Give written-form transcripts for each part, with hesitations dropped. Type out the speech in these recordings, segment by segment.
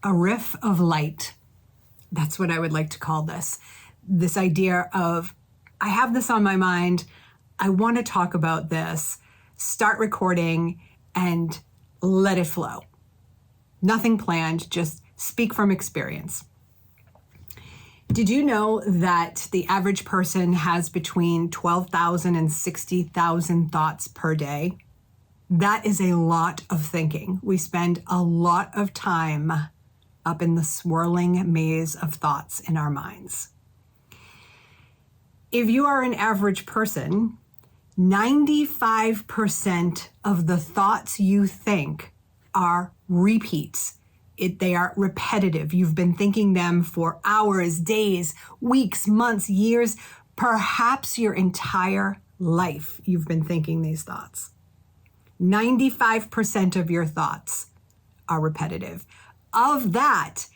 a riff of light. That's what I would like to call this. This idea of, I have this on my mind, I want to talk about this, start recording and let it flow. Nothing planned, just speak from experience. Did you know that the average person has between 12,000 and 60,000 thoughts per day? That is a lot of thinking. We spend a lot of time up in the swirling maze of thoughts in our minds. If you are an average person, 95% of the thoughts you think are repeats. They are repetitive. You've been thinking them for hours, days, weeks, months, years, perhaps your entire life you've been thinking these thoughts. 95% of your thoughts are repetitive. Of that,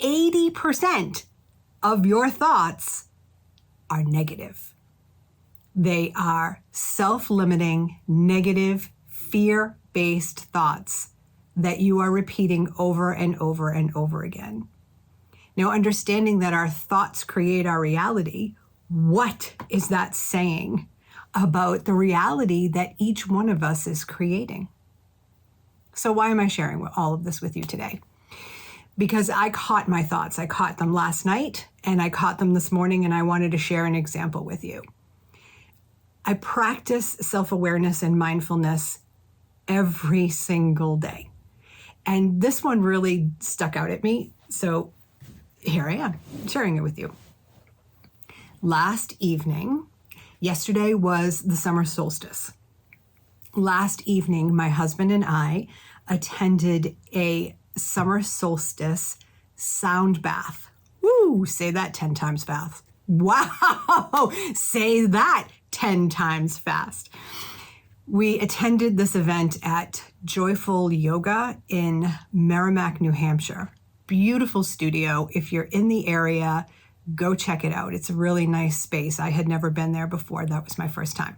80% of your thoughts are negative. They are self-limiting, negative, fear-based thoughts that you are repeating over and over and over again. Now, understanding that our thoughts create our reality, what is that saying about the reality that each one of us is creating? So why am I sharing all of this with you today? Because I caught my thoughts. I caught them last night and I caught them this morning, and I wanted to share an example with you. I practice self-awareness and mindfulness every single day. And this one really stuck out at me. So here I am sharing it with you. Last evening, yesterday was the summer solstice. Last evening, my husband and I attended a summer solstice sound bath. Woo! Say that 10 times fast. Wow! Say that 10 times fast. We attended this event at Joyful Yoga in Merrimack, New Hampshire. Beautiful studio. If you're in the area, go check it out. It's a really nice space. I had never been there before. That was my first time.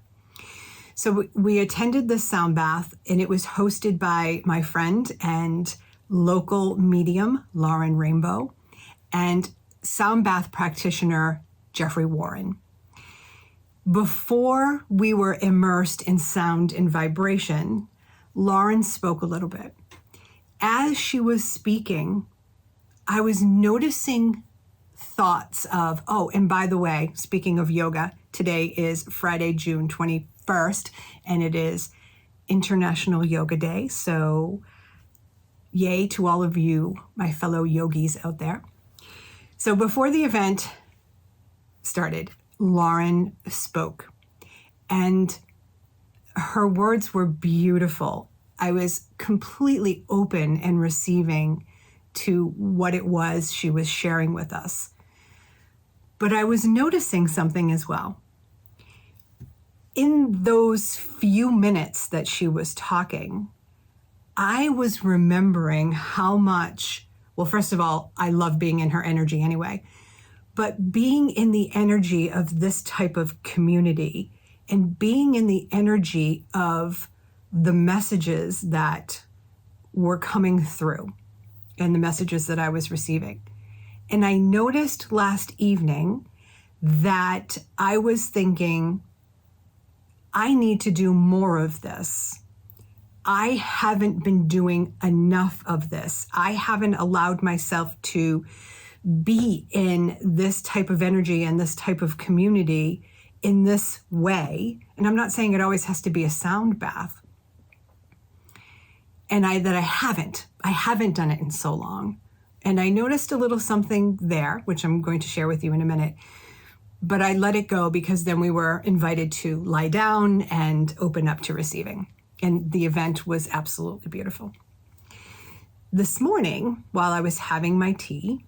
So we attended this sound bath, and it was hosted by my friend and local medium, Lauren Rainbow, and sound bath practitioner, Jeffrey Warren. Before we were immersed in sound and vibration, Lauren spoke a little bit. As she was speaking, I was noticing thoughts of, oh, and by the way, speaking of yoga, today is Friday, June 21st, and it is International Yoga Day. So yay to all of you, my fellow yogis out there. So before the event started, Lauren spoke, and her words were beautiful. I was completely open and receiving to what it was she was sharing with us. But I was noticing something as well. In those few minutes that she was talking, I was remembering how much, well, first of all, I love being in her energy anyway, but being in the energy of this type of community and being in the energy of the messages that were coming through and the messages that I was receiving. And I noticed last evening that I was thinking, I need to do more of this. I haven't been doing enough of this. I haven't allowed myself to be in this type of energy and this type of community in this way. And I'm not saying it always has to be a sound bath. And I haven't done it in so long. And I noticed a little something there, which I'm going to share with you in a minute. But I let it go because then we were invited to lie down and open up to receiving. And the event was absolutely beautiful. This morning, while I was having my tea,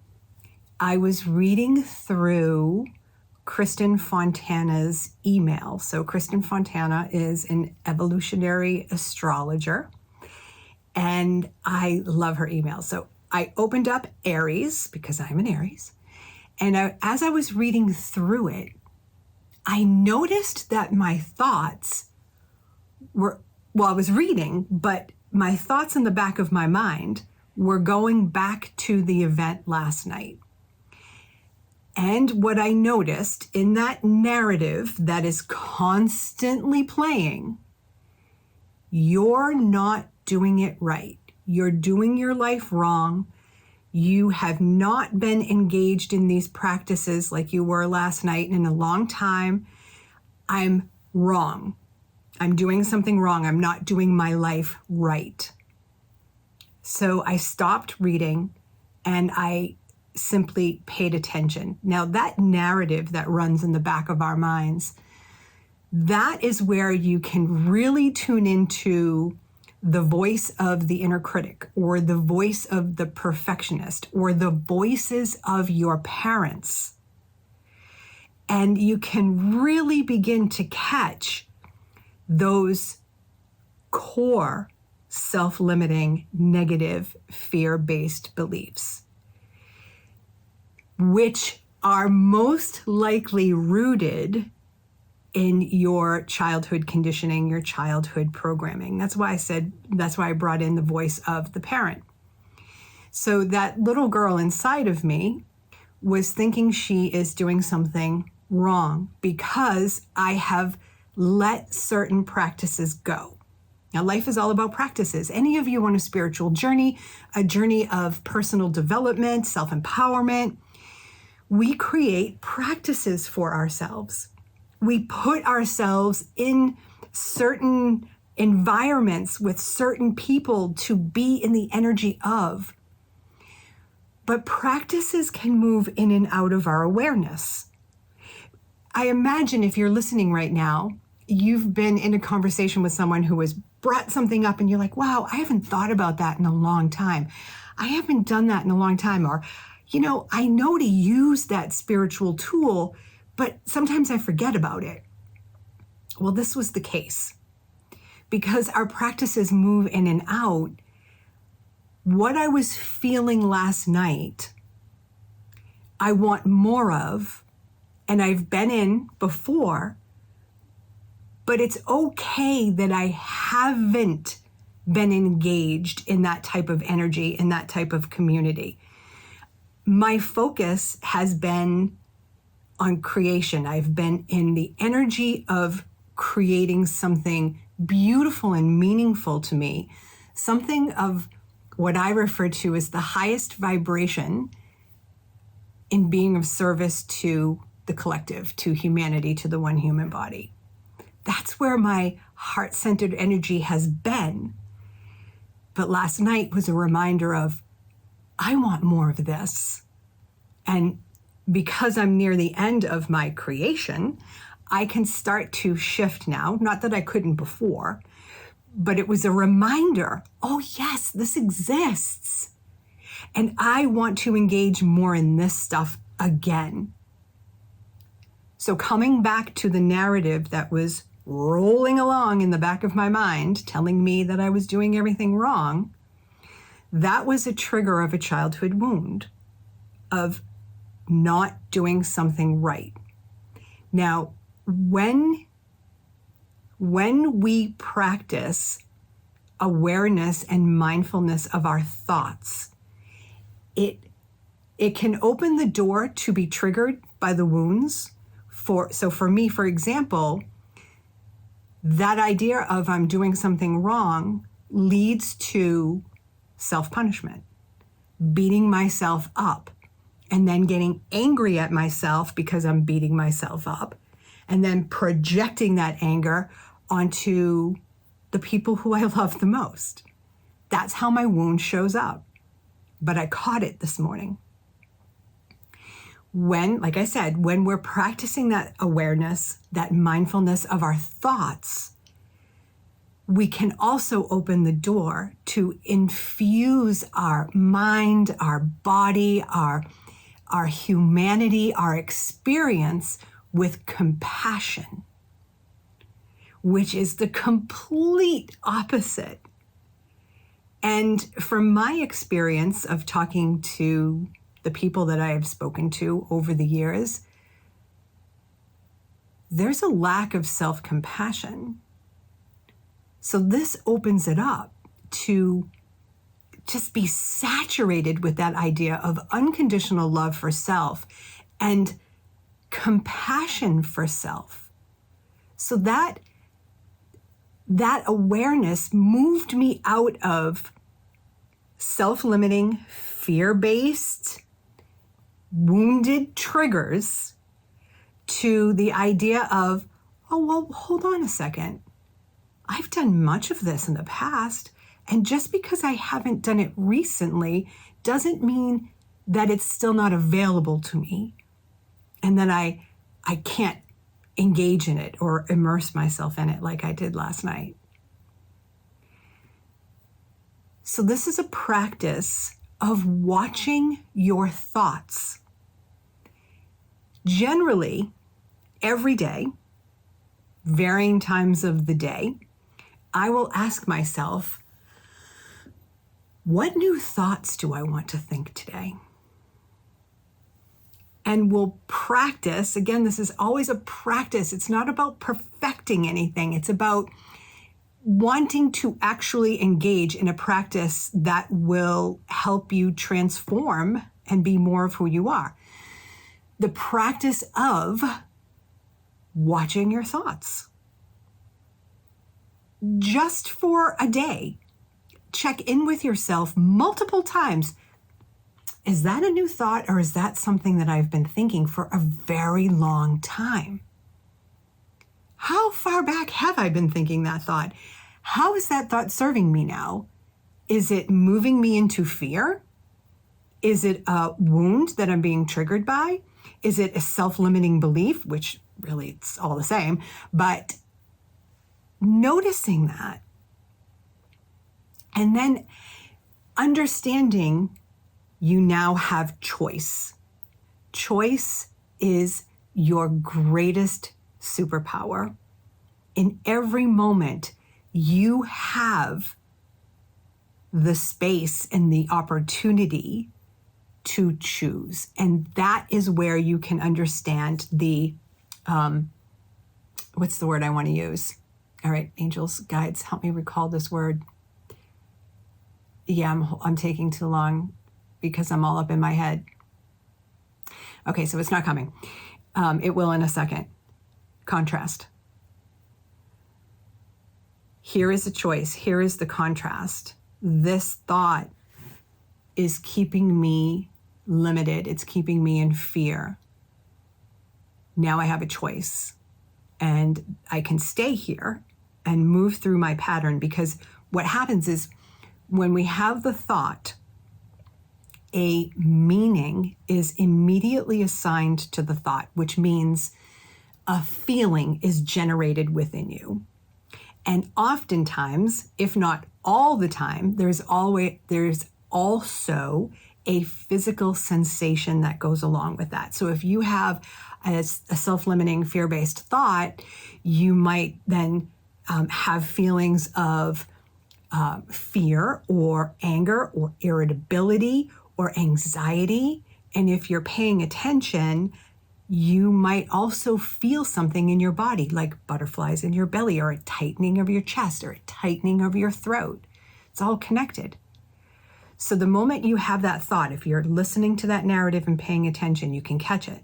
I was reading through Kristen Fontana's email. So Kristen Fontana is an evolutionary astrologer, and I love her email. So I opened up Aries, because I'm an Aries, and as I was reading through it, I noticed that my thoughts were, well, I was reading, but my thoughts in the back of my mind we're going back to the event last night. And what I noticed in that narrative that is constantly playing, you're not doing it right. You're doing your life wrong. You have not been engaged in these practices like you were last night in a long time. I'm wrong. I'm doing something wrong. I'm not doing my life right. So I stopped reading and I simply paid attention. Now, that narrative that runs in the back of our minds, that is where you can really tune into the voice of the inner critic or the voice of the perfectionist or the voices of your parents. And you can really begin to catch those core self-limiting, negative, fear-based beliefs, which are most likely rooted in your childhood conditioning, your childhood programming. That's why I brought in the voice of the parent. So that little girl inside of me was thinking she is doing something wrong because I have let certain practices go. Now, life is all about practices. Any of you on a spiritual journey, a journey of personal development, self-empowerment, we create practices for ourselves. We put ourselves in certain environments with certain people to be in the energy of. But practices can move in and out of our awareness. I imagine if you're listening right now, you've been in a conversation with someone who has brought something up and you're like, wow, I haven't thought about that in a long time. I haven't done that in a long time. Or, I know to use that spiritual tool, but sometimes I forget about it. Well, this was the case. Because our practices move in and out, what I was feeling last night, I want more of, and I've been in before, but it's okay that I haven't been engaged in that type of energy, in that type of community. My focus has been on creation. I've been in the energy of creating something beautiful and meaningful to me, something of what I refer to as the highest vibration in being of service to the collective, to humanity, to the one human body. That's where my heart-centered energy has been. But last night was a reminder of, I want more of this. And because I'm near the end of my creation, I can start to shift now. Not that I couldn't before, but it was a reminder, oh yes, this exists. And I want to engage more in this stuff again. So coming back to the narrative that was rolling along in the back of my mind, telling me that I was doing everything wrong, that was a trigger of a childhood wound of not doing something right. Now, when we practice awareness and mindfulness of our thoughts, it can open the door to be triggered by the wounds. So for me, for example, that idea of I'm doing something wrong leads to self-punishment, beating myself up, and then getting angry at myself because I'm beating myself up, and then projecting that anger onto the people who I love the most. That's how my wound shows up. But I caught it this morning. Like I said, when we're practicing that awareness, that mindfulness of our thoughts, we can also open the door to infuse our mind, our body, our humanity, our experience with compassion, which is the complete opposite. And from my experience of talking to the people that I have spoken to over the years, there's a lack of self-compassion. So this opens it up to just be saturated with that idea of unconditional love for self and compassion for self. So that awareness moved me out of self-limiting, fear-based, wounded triggers to the idea of, oh, well, hold on a second. I've done much of this in the past, and just because I haven't done it recently doesn't mean that it's still not available to me and that I can't engage in it or immerse myself in it like I did last night. So this is a practice of watching your thoughts. Generally, every day, varying times of the day, I will ask myself, what new thoughts do I want to think today? And we'll practice. Again, this is always a practice. It's not about perfecting anything. It's about wanting to actually engage in a practice that will help you transform and be more of who you are. The practice of watching your thoughts. Just for a day, check in with yourself multiple times. Is that a new thought, or is that something that I've been thinking for a very long time? How far back have I been thinking that thought? How is that thought serving me now? Is it moving me into fear? Is it a wound that I'm being triggered by? Is it a self-limiting belief, which really it's all the same, but noticing that and then understanding you now have choice. Choice is your greatest superpower. In every moment, you have the space and the opportunity to choose. And that is where you can understand the, what's the word I want to use? All right, angels, guides, help me recall this word. Yeah, I'm taking too long because I'm all up in my head. Okay, so it's not coming. It will in a second. Contrast. Here is a choice. Here is the contrast. This thought is keeping me limited. It's keeping me in fear. Now I have a choice, and I can stay here and move through my pattern, because what happens is when we have the thought, a meaning is immediately assigned to the thought, which means a feeling is generated within you. And oftentimes, if not all the time, there's also a physical sensation that goes along with that. So if you have a self-limiting, fear-based thought, you might then have feelings of fear or anger or irritability or anxiety. And if you're paying attention, you might also feel something in your body, like butterflies in your belly, or a tightening of your chest, or a tightening of your throat. It's all connected. So the moment you have that thought, if you're listening to that narrative and paying attention, you can catch it.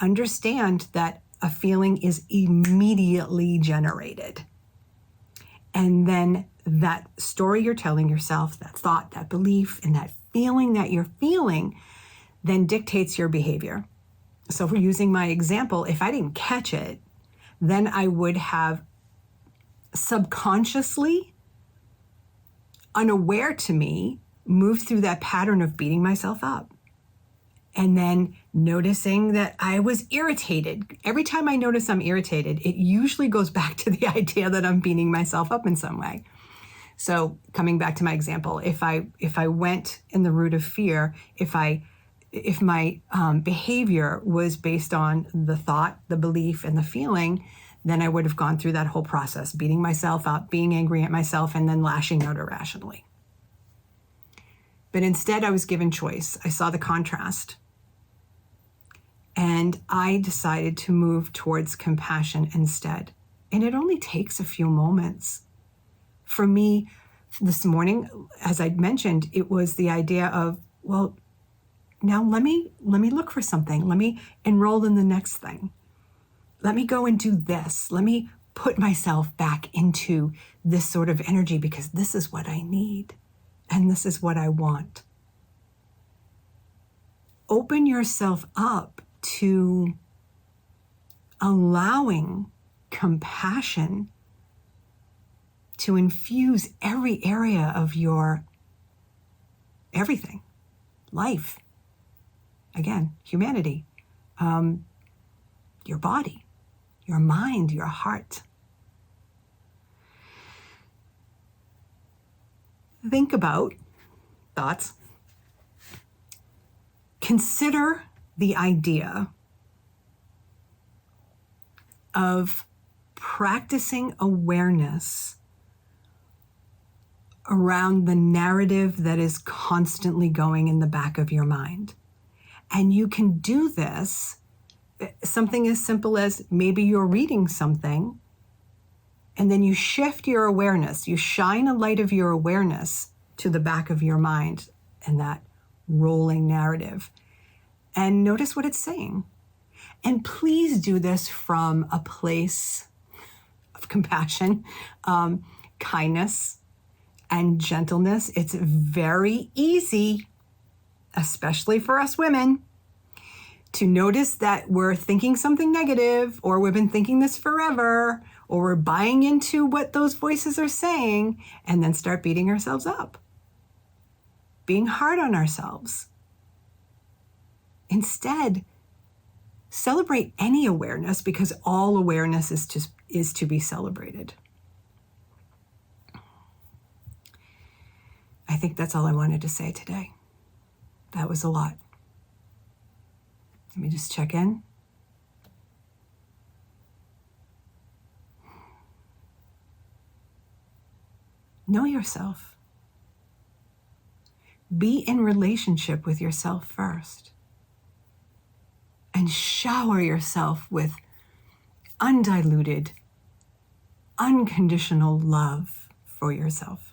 Understand that a feeling is immediately generated. And then that story you're telling yourself, that thought, that belief, and that feeling that you're feeling then dictates your behavior. So if we're using my example, if I didn't catch it, then I would have subconsciously, unaware to me, moved through that pattern of beating myself up. And then noticing that I was irritated. Every time I notice I'm irritated, it usually goes back to the idea that I'm beating myself up in some way. So coming back to my example, if I went in the root of fear, if my behavior was based on the thought, the belief, and the feeling, then I would have gone through that whole process, beating myself up, being angry at myself, and then lashing out irrationally. But instead, I was given choice. I saw the contrast. And I decided to move towards compassion instead. And it only takes a few moments. For me, This morning, as I mentioned, it was the idea of, well, now let me look for something. Let me enroll in the next thing. Let me go and do this. Let me put myself back into this sort of energy because this is what I need and this is what I want. Open yourself up to allowing compassion to infuse every area of your everything, life, again, humanity, your body, your mind, your heart. Think about thoughts. Consider the idea of practicing awareness around the narrative that is constantly going in the back of your mind. And you can do this, something as simple as maybe you're reading something and then you shift your awareness, you shine a light of your awareness to the back of your mind and that rolling narrative. And notice what it's saying. And please do this from a place of compassion, kindness, and gentleness. It's very easy, especially for us women, to notice that we're thinking something negative, or we've been thinking this forever, or we're buying into what those voices are saying, and then start beating ourselves up, being hard on ourselves. Instead, celebrate any awareness, because all awareness is to be celebrated. I think that's all I wanted to say today. That was a lot. Let me just check in. Know yourself. Be in relationship with yourself first. And shower yourself with undiluted, unconditional love for yourself.